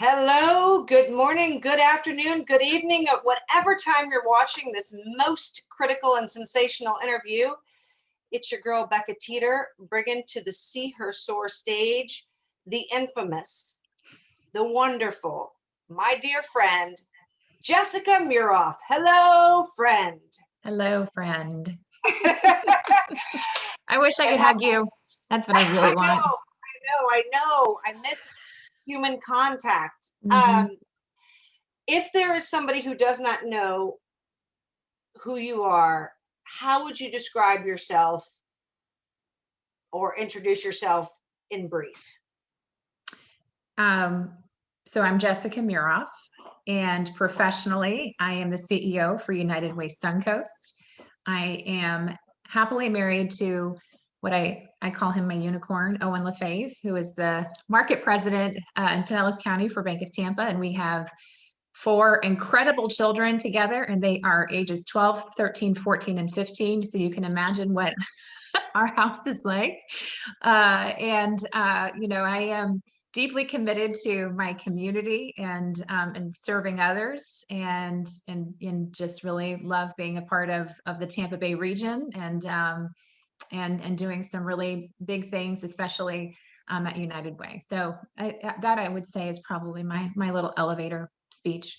Hello, good morning, good afternoon, good evening, at whatever time you're watching this most critical and sensational interview. It's your girl, Becca Teeter, bringing to the See Her Soar stage the infamous, the wonderful, my dear friend, Jessica Muroff. Hello, friend. Hello, friend. I wish I could hug you. That's what I really want. I know. I miss human contact. Mhm. If there is somebody who does not know who you are, how would you describe yourself or introduce yourself in brief? Um, so I'm Jessica Muroff, and professionally, I am the CEO for United Way Suncoast. I am happily married to what I call him my unicorn, Owen LaFave, who is the market president in Pinellas County for Bank of Tampa. And we have four incredible children together, and they are ages 12, 13, 14, and 15. So you can imagine what our house is like. I am deeply committed to my community and serving others, and just really love being a part of the Tampa Bay region and doing some really big things, especially at United Way. So that I would say is probably my little elevator speech.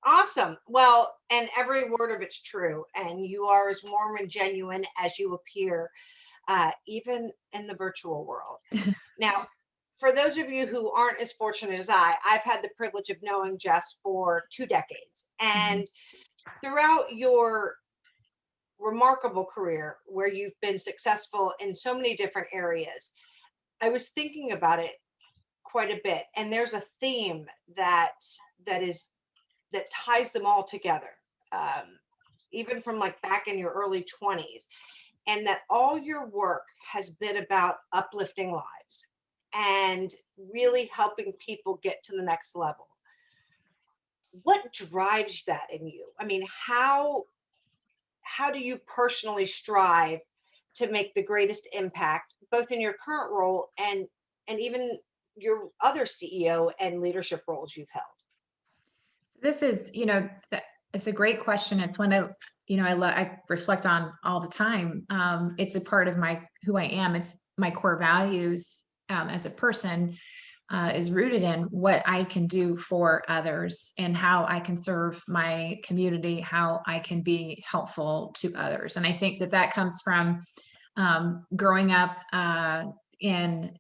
Awesome. Well, and every word of it's true. And you are as warm and genuine as you appear, even in the virtual world. Now, for those of you who aren't as fortunate as I've had the privilege of knowing Jess for 2 decades. Mhm. And throughout your remarkable career, where you've been successful in so many different areas, I was thinking about it quite a bit. And there's a theme that is that ties them all together, um, even from like back in your early 20s, and that all your work has been about uplifting lives and really helping people get to the next level. What drives that in you? I mean, how do you personally strive to make the greatest impact, both in your current role and even your other CEO and leadership roles you've held? This is, it's a great question. It's one I reflect on all the time. It's a part of who I am. It's my core values as a person is rooted in what I can do for others and how I can serve my community, how I can be helpful to others. And I think that comes from growing up in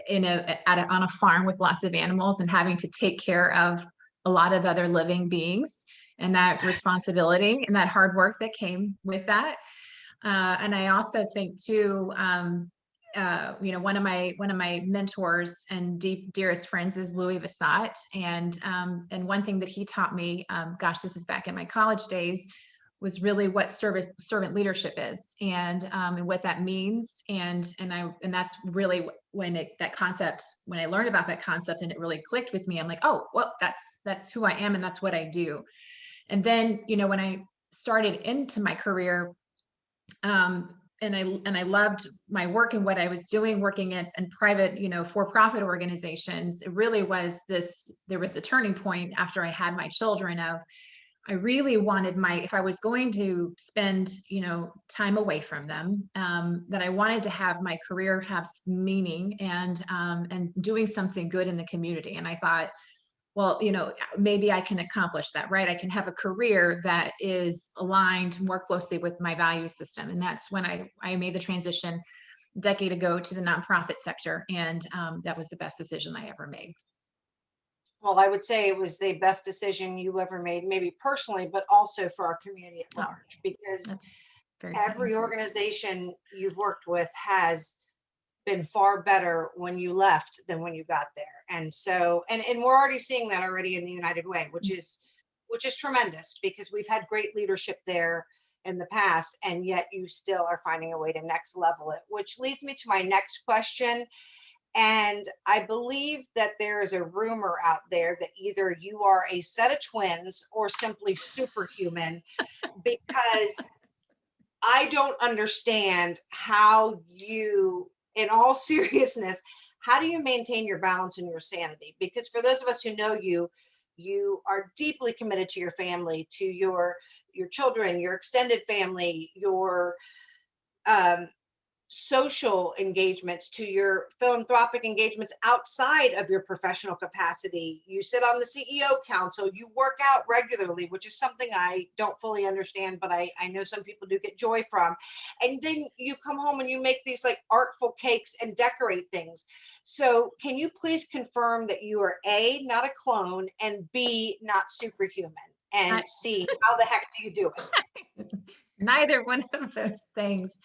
on a farm with lots of animals and having to take care of a lot of other living beings, and that responsibility and that hard work that came with that. And I also think too, one of my mentors and dearest friends is Louis Vassat, and one thing that he taught me, this is back in my college days, was really what servant leadership is, and what that means, and that's really when I learned about that concept and it really clicked with me. I'm like, oh well, that's who I am and that's what I do. And then when I started into my career, and I loved my work and what I was doing, working in private, for-profit organizations. It really was there was a turning point after I had my children of, I really wanted if I was going to spend, time away from them, that I wanted to have my career have meaning and doing something good in the community. And I thought, well, maybe I can accomplish that, right? I can have a career that is aligned more closely with my value system. And that's when I made the transition a decade ago to the nonprofit sector. And that was the best decision I ever made. Well, I would say it was the best decision you ever made, maybe personally, but also for our community at Oh, large, because that's very kind. every organization you've worked with has been far better when you left than when you got there. And so, and we're already seeing that already in the United Way, which is tremendous, because we've had great leadership there in the past, and yet you still are finding a way to next level it, which leads me to my next question. And I believe that there is a rumor out there that either you are a set of twins or simply superhuman, because I don't understand how you, in all seriousness, How do you maintain your balance and your sanity? Because for those of us who know you, you are deeply committed to your family, to your children, your extended family, your um, social engagements, to your philanthropic engagements outside of your professional capacity. You sit on the CEO council, you work out regularly, which is something I don't fully understand, but I know some people do get joy from. And then you come home and you make these like artful cakes and decorate things. So can you please confirm that you are A, not a clone, and B, not superhuman? And I, C, how the heck do you do it? neither one of those things.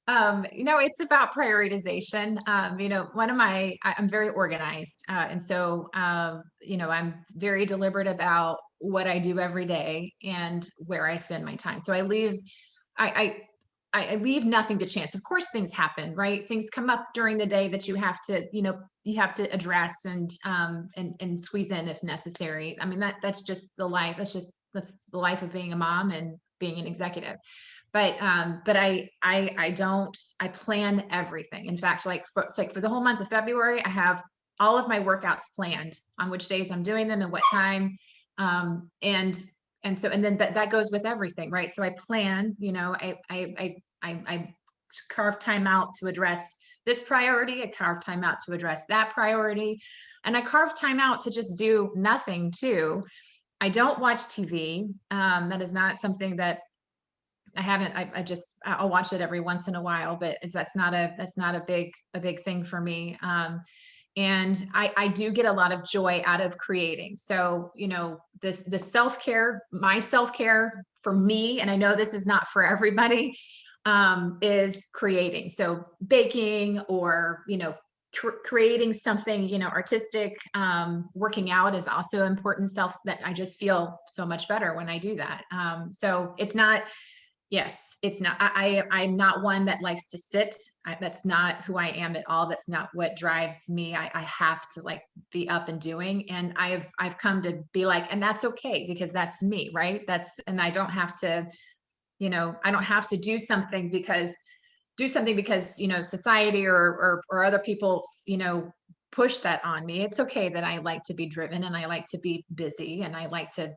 It's about prioritization. I'm very organized. And so, I'm very deliberate about what I do every day and where I spend my time. So I, I leave nothing to chance. Of course, things happen, right? Things come up during the day that you have to address and squeeze in if necessary. I mean, that's just the life. That's the life of being a mom and being an executive. But I plan everything. In fact, it's like for the whole month of February, I have all of my workouts planned on which days I'm doing them and what time. Um, and and then that goes with everything, right? So I plan, I carve time out to address this priority, I carve time out to address that priority, and I carve time out to just do nothing too. I don't watch TV. That is not something that I haven't. I'll watch it every once in a while, but that's not a big thing for me. And I do get a lot of joy out of creating. So, the self-care, my self-care for me, and I know this is not for everybody, is creating. So baking or, creating something, artistic, working out is also important self that I just feel so much better when I do that. So it's not, yes, it's not. I'm not one that likes to sit. That's not who I am at all. That's not what drives me. I have to like be up and doing, and I've come to be like, and that's okay because that's me, right? And I don't have to, I don't have to do something because society or other people push that on me. It's okay that I like to be driven and I like to be busy and I like to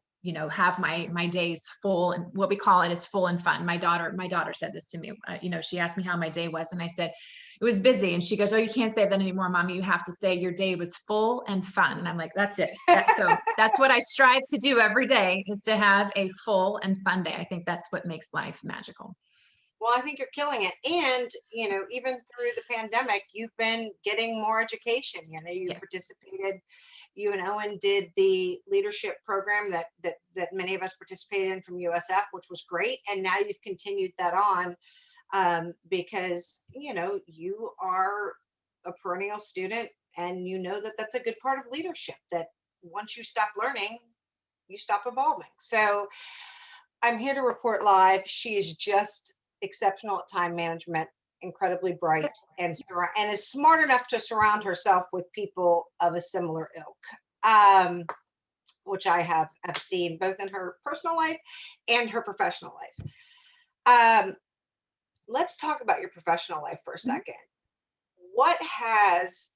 have my days full, and what we call it is full and fun. My daughter said this to me. She asked me how my day was and I said it was busy, and she goes, oh, you can't say that anymore, mommy, you have to say your day was full and fun. And I'm like, that's it. So that's what I strive to do every day, is to have a full and fun day. I think that's what makes life magical. Well, I think you're killing it. And, even through the pandemic, you've been getting more education. You Yes. participated, you and Owen did the leadership program that many of us participated in from USF, which was great. And now you've continued that on because, you are a perennial student and you know that that's a good part of leadership, that once you stop learning, you stop evolving. So I'm here to report live. She is just exceptional at time management, incredibly bright, and is smart enough to surround herself with people of a similar ilk, which I have seen both in her personal life and her professional life. Let's talk about your professional life for a Mhm. second. What has,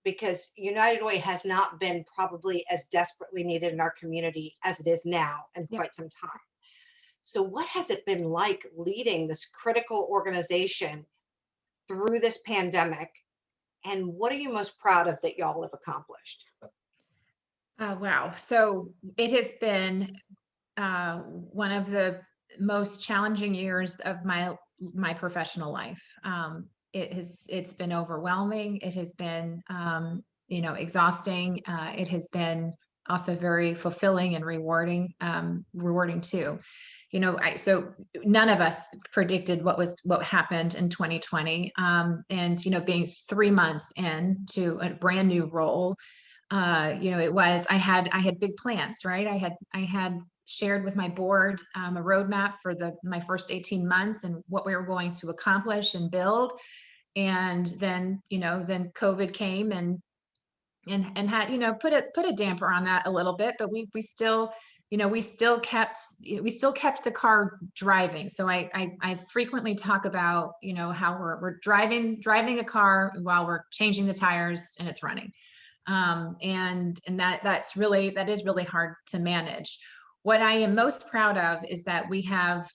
because United Way has not been probably as desperately needed in our community as it is now in Yep. quite some time. So, what has it been like leading this critical organization through this pandemic? And what are you most proud of that y'all have accomplished? Wow. So it has been one of the most challenging years of my professional life. It's been overwhelming. It has been exhausting. It has been also very fulfilling and rewarding too. So none of us predicted what happened in 2020, and being 3 months into a brand new role, I had big plans, right? I had shared with my board, a roadmap for my first 18 months and what we were going to accomplish and build. And then COVID came and had, put a damper on that a little bit, but we still we still kept the car driving. So I frequently talk about, how we're driving a car while we're changing the tires and it's running. And that is really hard to manage. What I am most proud of is that we have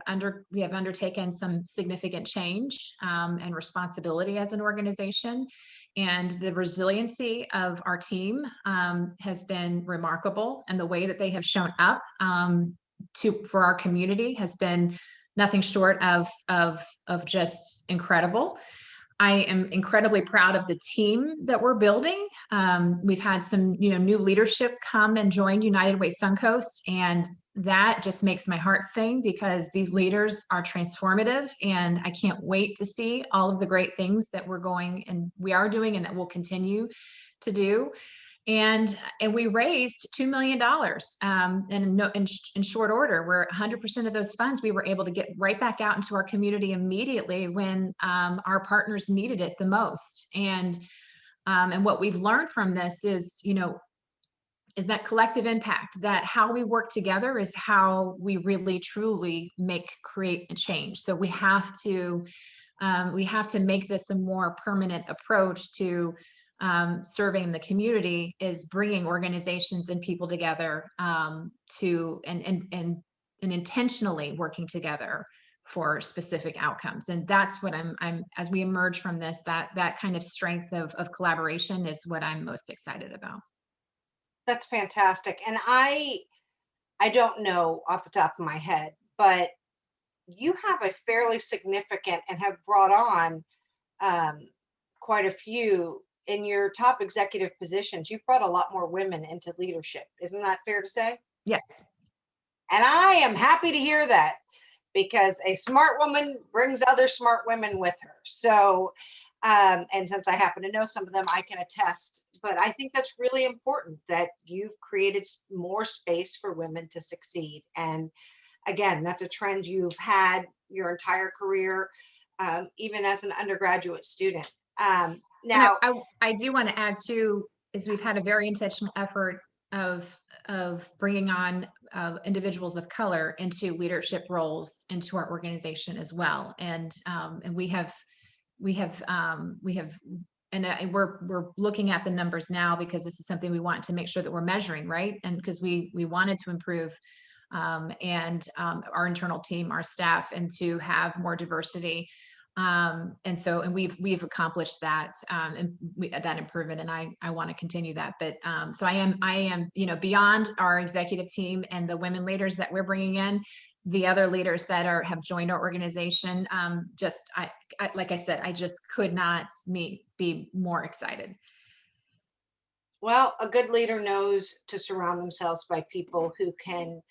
undertaken some significant change, and responsibility as an organization, and the resiliency of our team, has been remarkable, and the way that they have shown up, for our community has been nothing short of just incredible. I am incredibly proud of the team that we're building. We've had some, new leadership come and join United Way Suncoast, and that just makes my heart sing, because these leaders are transformative, and I can't wait to see all of the great things that we are doing and that we'll continue to do. And we raised $2 million, in short order, where 100% of those funds we were able to get right back out into our community immediately when, our partners needed it the most. And what we've learned from this is that collective impact, that how we work together is how we really truly create a change. So we have to make this a more permanent approach to, serving the community, is bringing organizations and people together, to and intentionally working together for specific outcomes. And that's what I'm as we emerge from this, that kind of strength of collaboration is what I'm most excited about. That's fantastic. And I don't know off the top of my head, but you have a fairly significant and have brought on, um, quite a few in your top executive positions. You've brought a lot more women into leadership. Isn't that fair to say? Yes. And I am happy to hear that, because a smart woman brings other smart women with her. So, and since I happen to know some of them, I can attest. But I think that's really important that you've created more space for women to succeed. And again, that's a trend you've had your entire career, even as an undergraduate student. And Now, I do want to add too, is we've had a very intentional effort of bringing on, individuals of color into leadership roles into our organization as well. And we have, and we're looking at the numbers now, because this is something we want to make sure that we're measuring, right? And because we wanted to improve, our internal team, our staff, and to have more diversity. And we've accomplished that, that improvement, and I want to continue that. But, so I am, beyond our executive team and the women leaders that we're bringing in, the other leaders that have joined our organization. Like I said, I just could not be more excited. well, a good leader knows to surround themselves by people who can,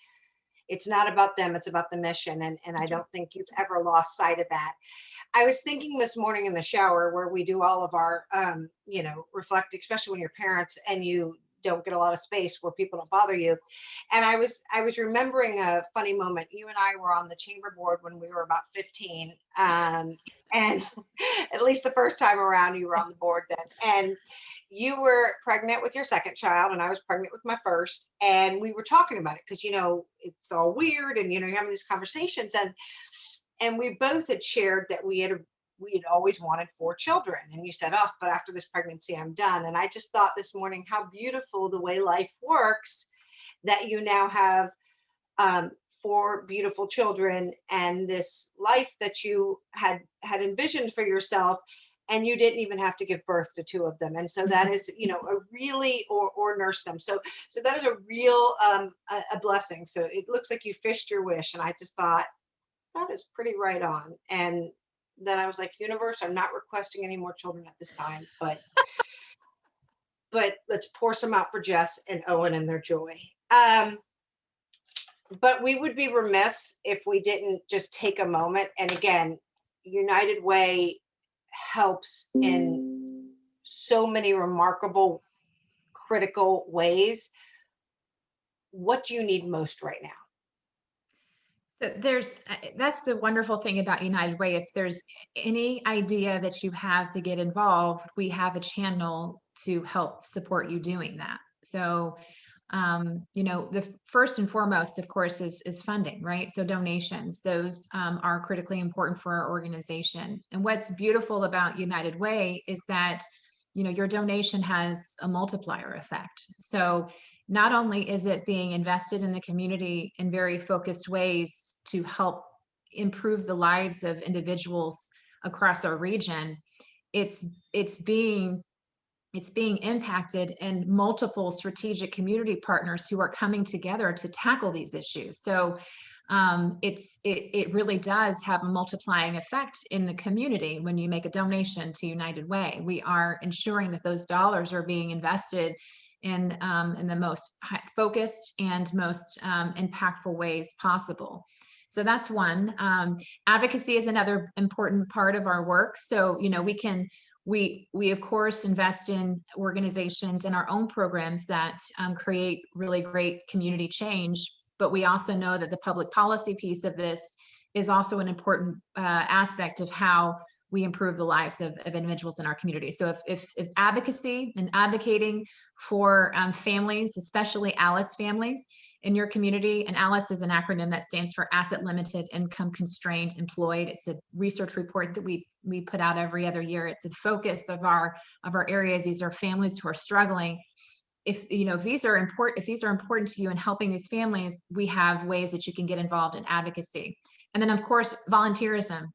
it's not about them, it's about the mission. And I That's right. don't think you've ever lost sight of that. I was thinking this morning in the shower, where we do all of our, reflect, especially when you're parents and you don't get a lot of space where people don't bother you. And I was remembering a funny moment. You and I were on the chamber board when we were about 15. And at least the first time around, you were on the board then. And you were pregnant with your second child, and I was pregnant with my first. And we were talking about it because, it's all weird. And, you're having these conversations. And we both had shared that we had always wanted four children. And you said, oh, but after this pregnancy, I'm done. And I just thought this morning how beautiful the way life works, that you now have, four beautiful children, and this life that you had envisioned for yourself, and you didn't even have to give birth to two of them. And so that is, a really, or nurse them. So that is a real, a blessing. So it looks like you fished your wish. And I just thought, that is pretty right on. And then I was like, universe, I'm not requesting any more children at this time, but let's pour some out for Jess and Owen and their joy. But we would be remiss if we didn't just take a moment. And again, United Way helps in so many remarkable, critical ways. What do you need most right now? So that's the wonderful thing about United Way. If there's any idea that you have to get involved, we have a channel to help support you doing that. So, The first and foremost, of course, is funding, right? So donations, those are critically important for our organization. And what's beautiful about United Way is that, your donation has a multiplier effect. So not only is it being invested in the community in very focused ways to help improve the lives of individuals across our region, it's it's being it's being impacted in multiple strategic community partners who are coming together to tackle these issues. So it really does have a multiplying effect in the community. When you make a donation to United Way, we are ensuring that those dollars are being invested in the most focused and most impactful ways possible. So that's one. Advocacy is another important part of our work. So we of course invest in organizations and our own programs that create really great community change, but we also know that the public policy piece of this is also an important aspect of how we improve the lives of individuals in our community. So if advocacy and advocating for families, especially ALICE families in your community, and ALICE is an acronym that stands for Asset Limited Income Constrained Employed. It's a research report that we put out every other year. It's a focus of our areas. These are families who are struggling. If these are important to you in helping these families, we have ways that you can get involved in advocacy. And then of course, volunteerism.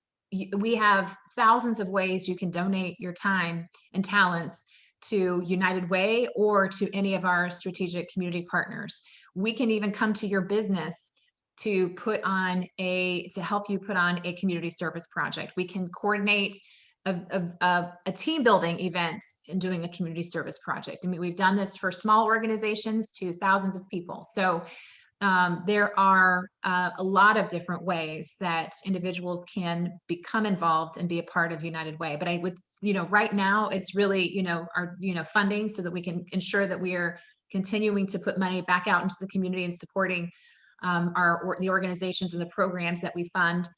We have thousands of ways you can donate your time and talents to United Way or to any of our strategic community partners. We can even come to your business to help you put on a community service project. We can coordinate a team building event in doing a community service project. I mean, we've done this for small organizations to thousands of people. So there are a lot of different ways that individuals can become involved and be a part of United Way. But I would, right now it's really, our, funding, so that we can ensure that we are continuing to put money back out into the community and supporting the organizations and the programs that we fund.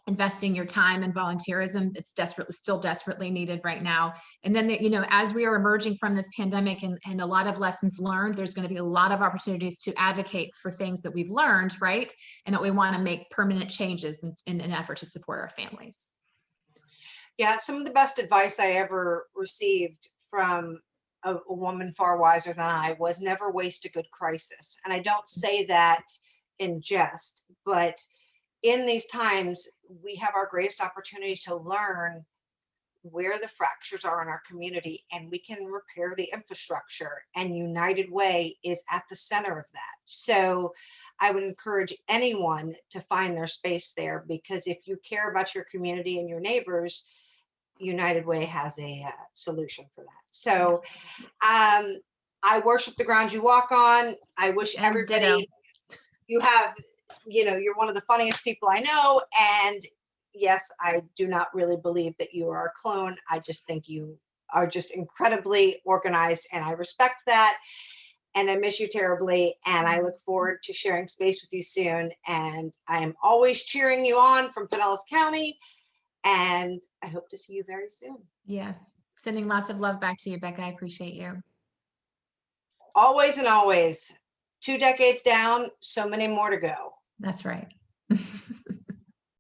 Investing your time in volunteerism, it's still desperately needed right now. And then, as we are emerging from this pandemic and a lot of lessons learned, there's going to be a lot of opportunities to advocate for things that we've learned, right? And that we want to make permanent changes in an effort to support our families. Yeah, some of the best advice I ever received from a woman far wiser than I was never waste a good crisis. And I don't say that in jest, but in these times, we have our greatest opportunity to learn where the fractures are in our community, and we can repair the infrastructure. And United Way is at the center of that. So I would encourage anyone to find their space there, because if you care about your community and your neighbors, United Way has a solution for that. So I worship the ground you walk on. I wish everybody, you have, you're one of the funniest people I know. And yes, I do not really believe that you are a clone. I just think you are just incredibly organized, and I respect that. And I miss you terribly. And I look forward to sharing space with you soon. And I am always cheering you on from Pinellas County. And I hope to see you very soon. Yes. Sending lots of love back to you, Becca. I appreciate you. Always and always. 2 decades down, so many more to go. That's right.